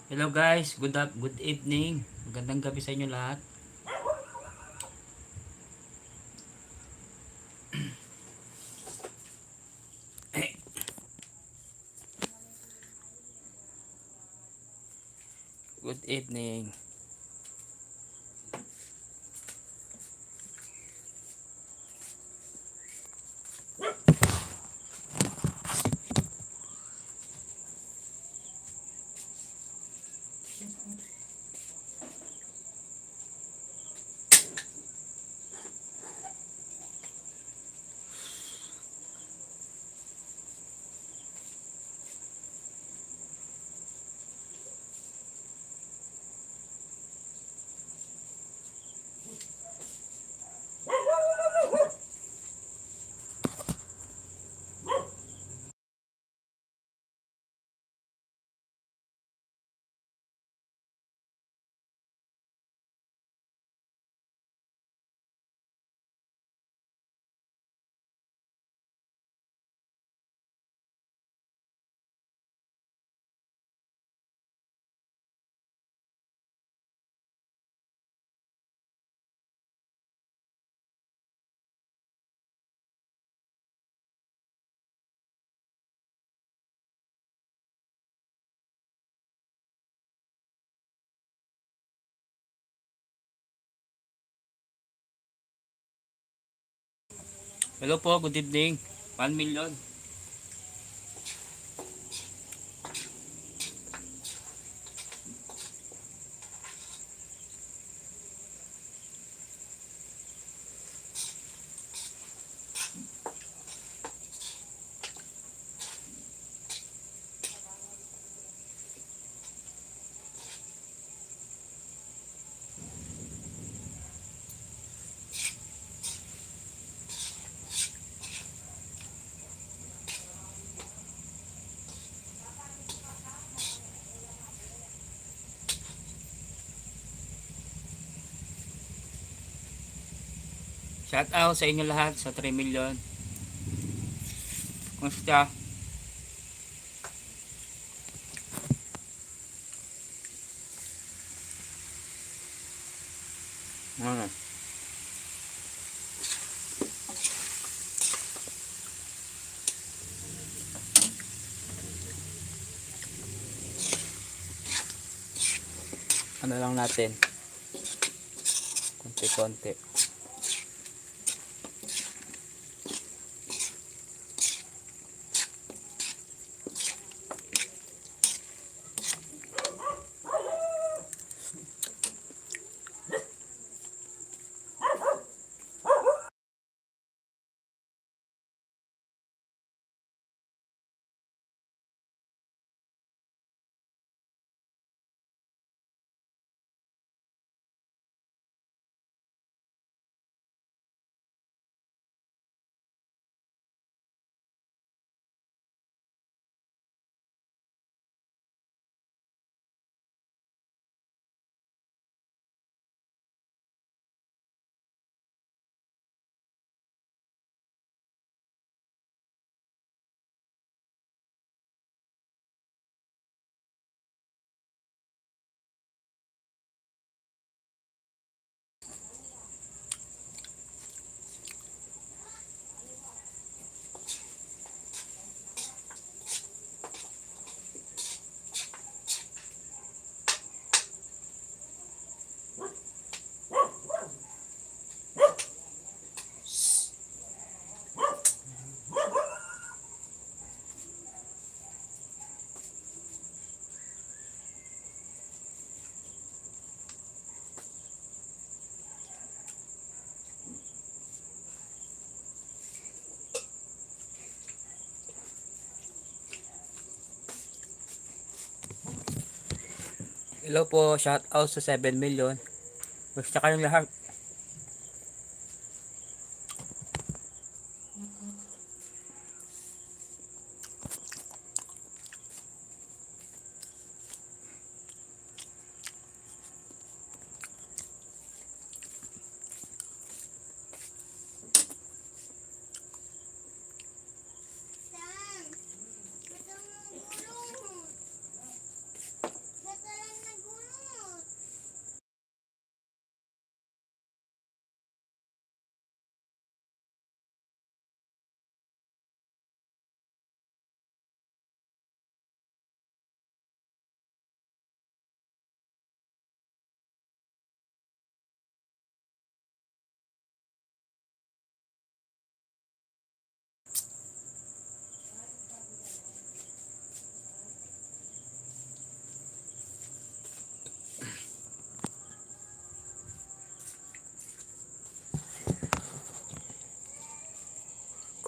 Hello guys, good evening. Magandang gabi sa inyo lahat. Good evening. Hello po, good evening. 1 million. Shout out sa inyo lahat sa 3 million. Kumusta? Hmm. Ano lang natin? Konti-konti. Hello po, shout out sa 7 million. Basta kayong lahat.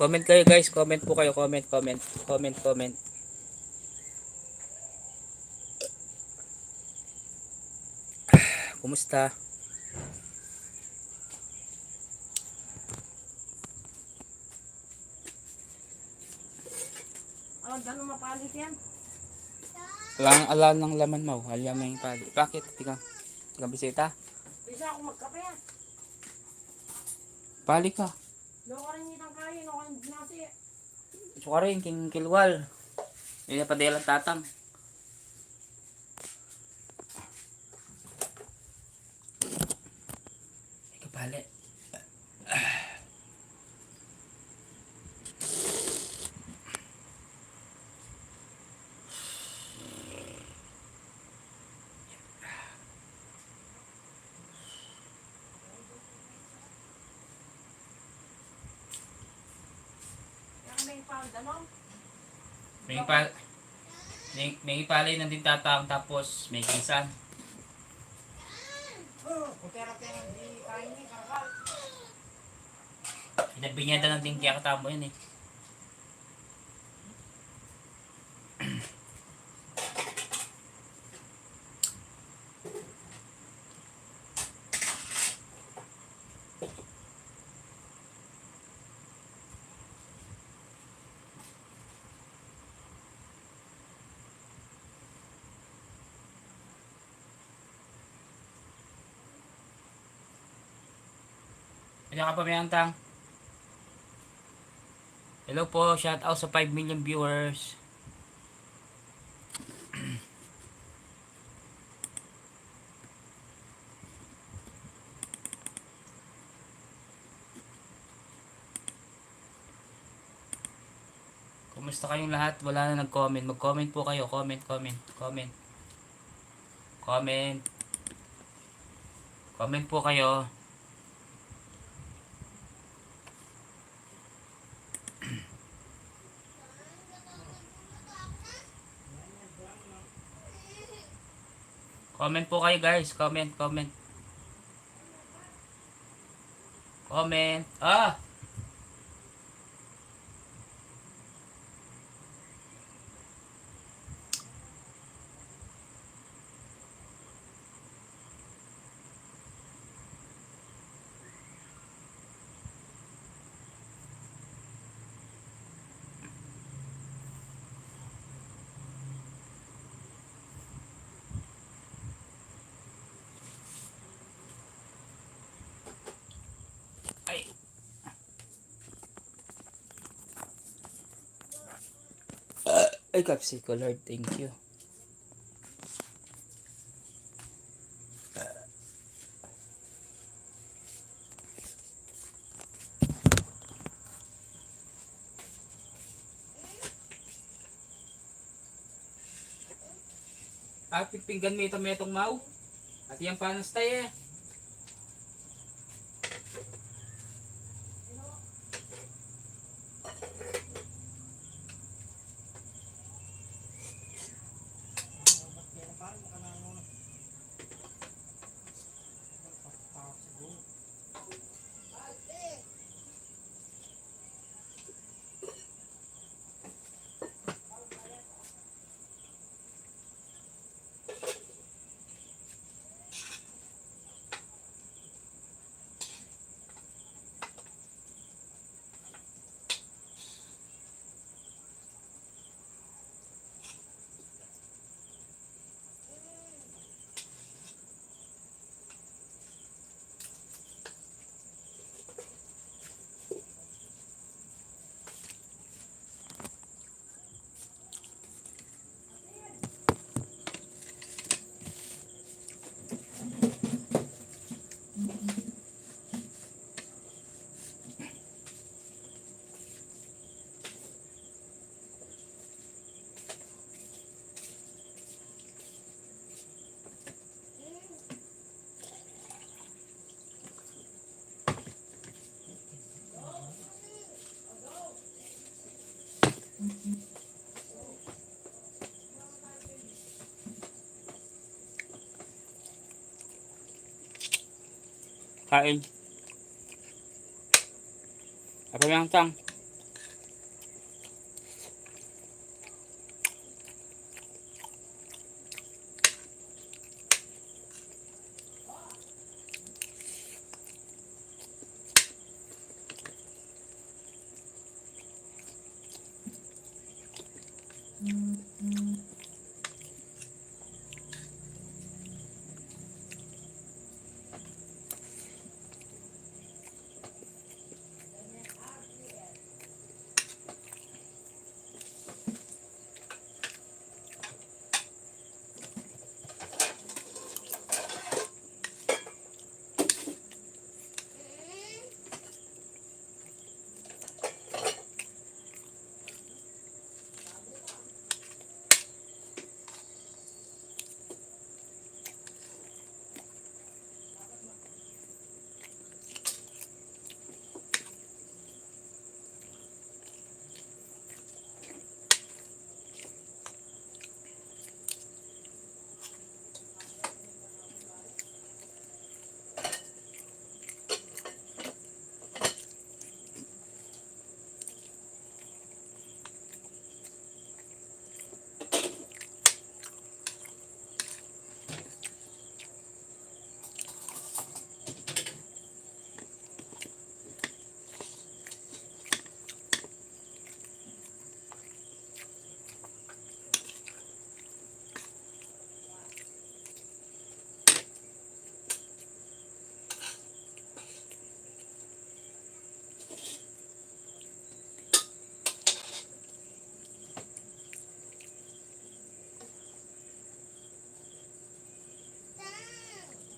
Comment kayo guys, comment po kayo, comment. Kumusta? Oh, gano'n mapalit yan? Alam ng laman mo, alam mo yung pali. Bakit? Tika bisita? Bisa ako magkape yan. Pali ka. Loko rin itang kain, loko rin nasi. Suka rin, king kilwal. Yun yung padelang tatang. Ika pali. Kaya may pound, ano? May palay na din tatang tapos may kisan. Kutera-tera di kain ni karakal. Inabinyada ng din kaya katamo yun eh. Kanya ka pa may antang. Hello po, shout out sa 5 million viewers. Kumusta kayong lahat? Wala na nag-comment. Mag-comment po kayo. Comment. Comment po kayo. Comment po kayo guys. Comment. Ah! Ay! Ay, kapsi ko Lord. Thank you. At pinggan mo itong mau. At yung panas tayo eh. Kain. Apa yang tang?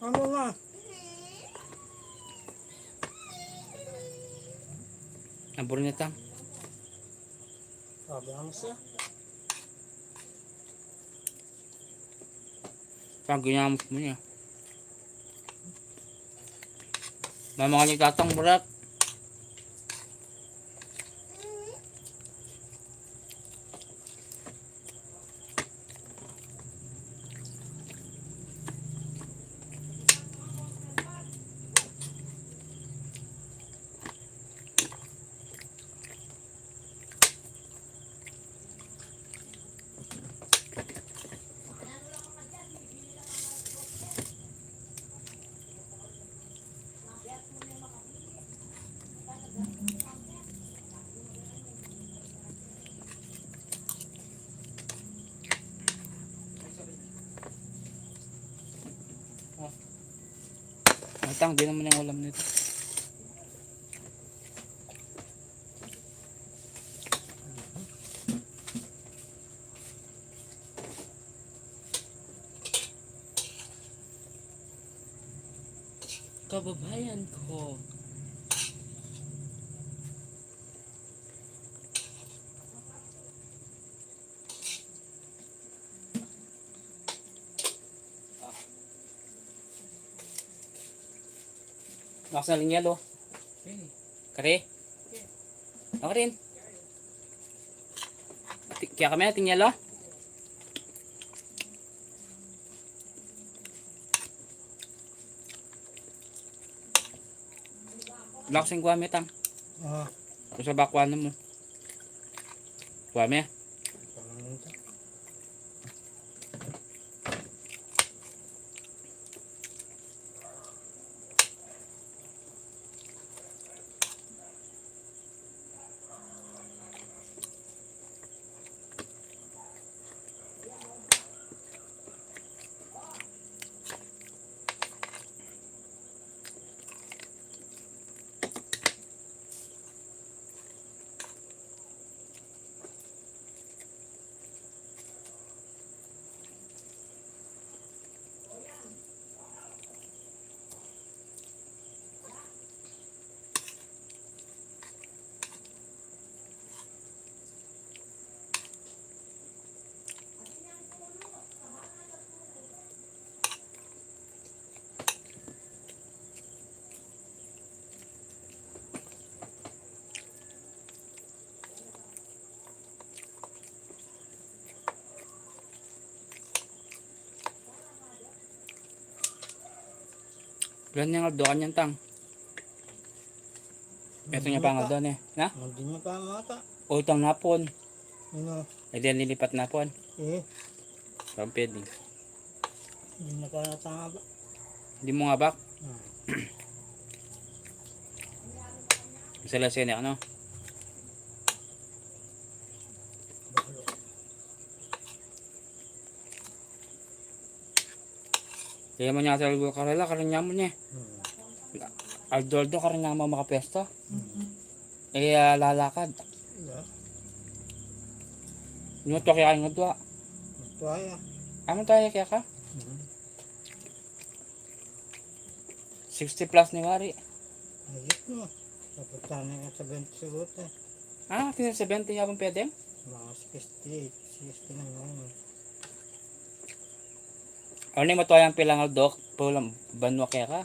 Ano na? Naburo niya tang. Sabi ang siya. Pag ginamot mo niya. Mama ka ni tatang burat. Ay tang, di naman yung ulam nito. Kababayan ko. Nakasaling yelo. Kare. Ako rin. Kaya kami natin yelo. Lakas yung guwame tang. Ah, Kung sa bakwanan mo. Guwame. parang ito. Ilan niya nga doon yan tang. Ito niya pangal doon eh. Na? Hindi mo pa mata. O itang napon. Ano? E di nilipat napon. Eh, Pampeding. hindi na pa natanga ba? Hindi mo nga bak. Ah, Masala siya niya ano. balo. Kaya mo niya sa lugo karela, karinya mo niya. Aldoldo karinya mo makapesto. Eh, lalakad. Ya. Yung to kaya nga doa. Tuaya. Amo tayo kaya ka? 60 plus ni Wari. Ayit mo. Napunta na nga sa 20 sagot eh. Ah, 70 habang pwede? Mga 68, 60 na ngayon. Ano mo to yung pilang dok? Pulang banwa kaya ka?